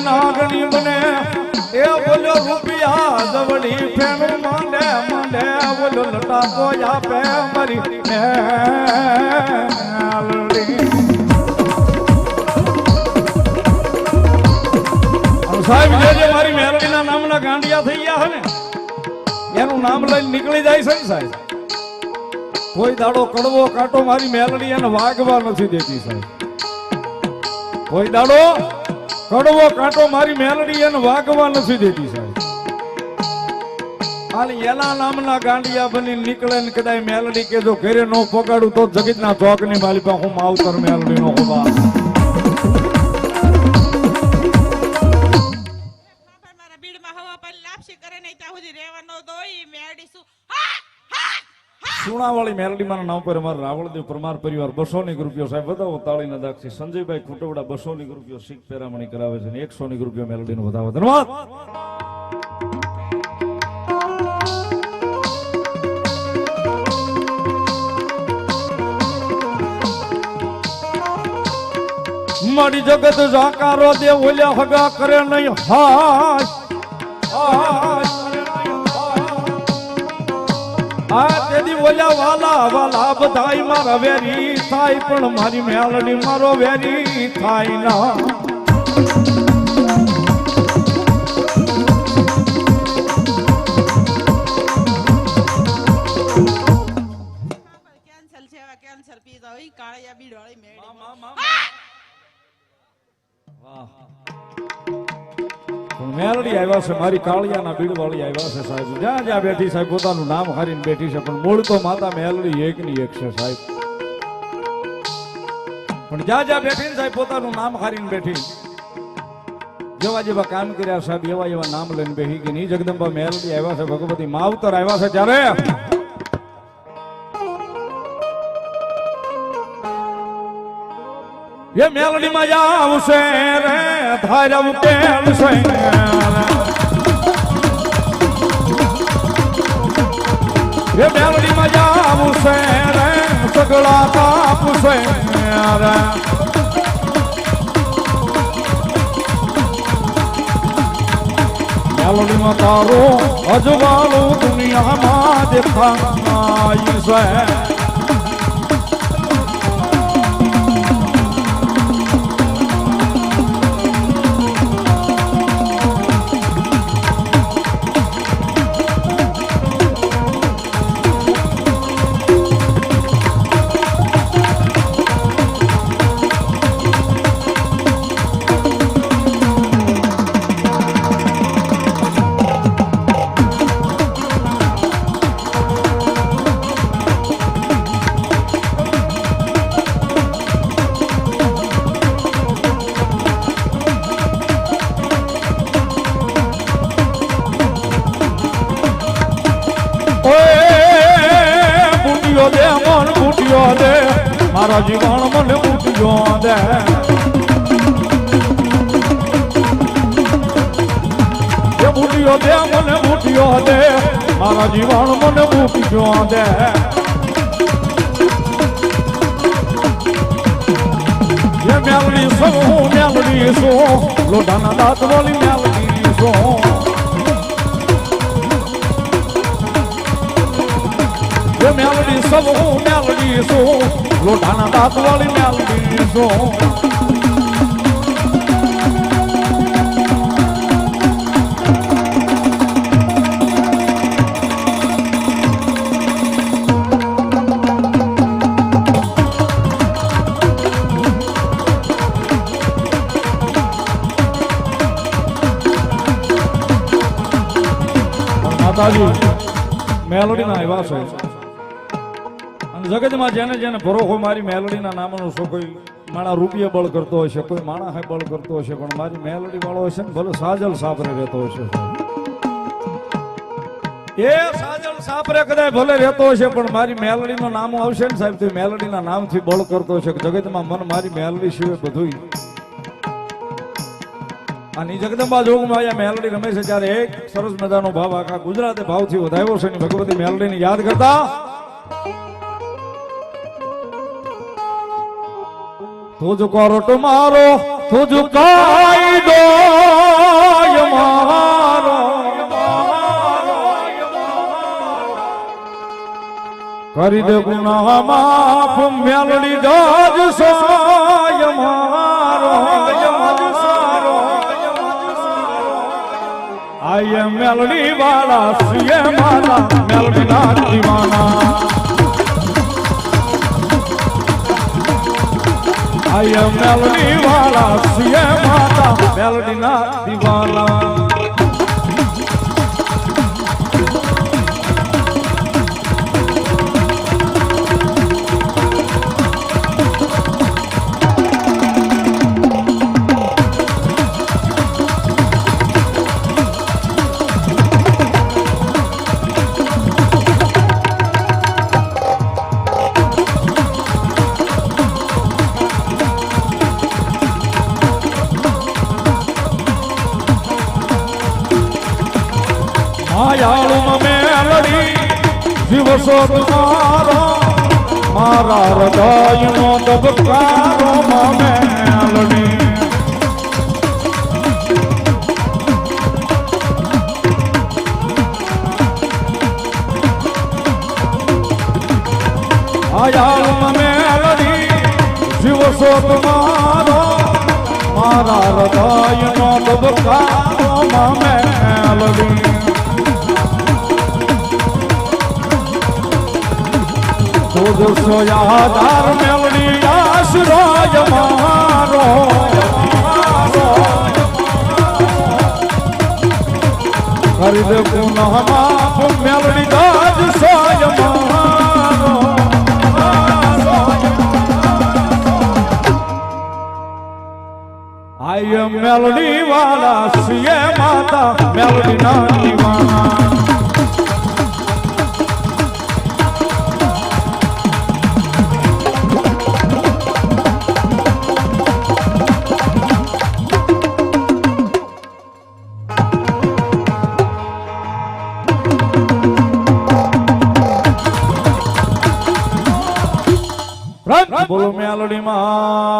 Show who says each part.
Speaker 1: નાગણી બને એ બોલો રૂપિયા જવડી ફેણ માંડે માંડે બોલો લટાકો આપે મારી સાહેબ જે મારી મેલડીના નામના ગાંડિયા થઈ ગયા છે ને એનું નામ લઈને નીકળી જાય છે ને સાહેબ કોઈ દાડો કડવો કાંટો મારી મેલડી એને વાગવા નથી દેતી સાહેબ કોઈ દાડો કડવો કાંટો મારી મેલડી એને વાગવા નથી દેતી સાહેબ હાલ એના નામના ગાંડિયા બની નીકળે ને કદાચ મેલડી કે જો ઘરે નો પગાડું તો જગતના ચોકની માલિકા હું માવતર મેલડી નો હોવા સુણાવાળી મેલડી મારા નામ પર અમારા રાવળદેવ પરમાર પરિવાર 200 રૂપિયો સાહેબ વધાવો તાળીના દાક્ષી સંજયભાઈ ખુટવડા 200 રૂપિયો શીખ પેરામણી કરાવે છે 100 રૂપિયો મેલડી નો વધાવો ધન્યવાદ મારી જગત જાકારો દે ઓલ્યા હગા કરે નહીં હાય આ તેદી ઓલ્યા વાલા વાલા બધાય મારા વેરી થાય પણ મારી મેલડી મારો વેરી થાય ના
Speaker 2: કેન્સલ છે કેન્સલ પીઝા હોય કાળિયા બીડોળી મેડી
Speaker 1: મેલડી આવ્યા છે મારી કાળિયાના બીડવાળી આવ્યા છે સાહેબ જ્યાં જ્યાં બેઠી સાહેબ પોતાનું નામ હારીને બેઠી છે પણ મૂળ તો માતા મેલડી એકની એક છે સાહેબ પણ જ્યાં જ્યાં બેઠી ને સાહેબ પોતાનું નામ હારીને બેઠી જેવા જેવા કામ કર્યા સાહેબ એવા એવા નામ લઈને બેઠી કે ની જગદંબા મેલડી આવ્યા છે ભગવતી માવતર આવ્યા છે ત્યારે ये मेलडी में जावशे रे धारव टेलशे ये मेलडी में जावशे रे सगळा कापशे रे मेलडी में तारो अजवालो दुनिया में देखाई से મારા જીવન મને મૂટ્યો દે એ મૂટ્યો દે મને મૂટ્યો દે મારા જીવન મને મૂટ્યો દે એ મેલડી છું લોઢાના દાંત વાળી મેલડી છું મેલડી સબ હું મેલડી છું લોઢાના દાંત વાળી મેલડી છું માતાજી મેલડી ના આવ્યા છે જગતમાં જેને જેને ભરોસો મારી મેલડીના નામનો છો કોઈ માણા રૂપિયા બળ કરતો હશે કોઈ માણા હે બળ કરતો હશે પણ મારી મેલડી વાળો હશે ને ભલે સાજલ સાપરે રહેતો હશે એ સાજલ સાપરે કદાચ ભલે રહેતો હશે પણ મારી મેલડીનું નામ આવશે ને સાહેબ તો મેલડીના નામથી બળ કરતો હશે જગતમાં મન મારી મેલડી સિવાય બધું આની જગદંબા જોગમાં અહીંયા મેલડી રમે છે ત્યારે એક સરસ મજાનો ભાવ આખા ગુજરાતે ભાવથી વધાવ્યો છે ભગવતી મેલડીને યાદ કરતા तुझको रोट मारो તુજ કાયદો મારો કરી દે ગુનાહ માફ મેલડી જાજ સોય મારો આય મેલડી વાળા સિય માલા મેલડી ના દીવાના આય મેલડી વાળા સિય માતા મેલડી ના દીવાના માયાળું મેલડી દિવસો તમારો મારા હૃદયનો ધબકારો મેલડી માયાળું મેલડી દિવસો તમારો મારા હૃદયનો ધબકારો મેલડી તુજો યાદાર મેલડી આશરાય મારો કરી દે ગુનાહ માફ મેલડી દાજ સોય મારો આય મેલડી વાળા સિય માતા મેલડી ના દીવાના બોલો મેલડી માં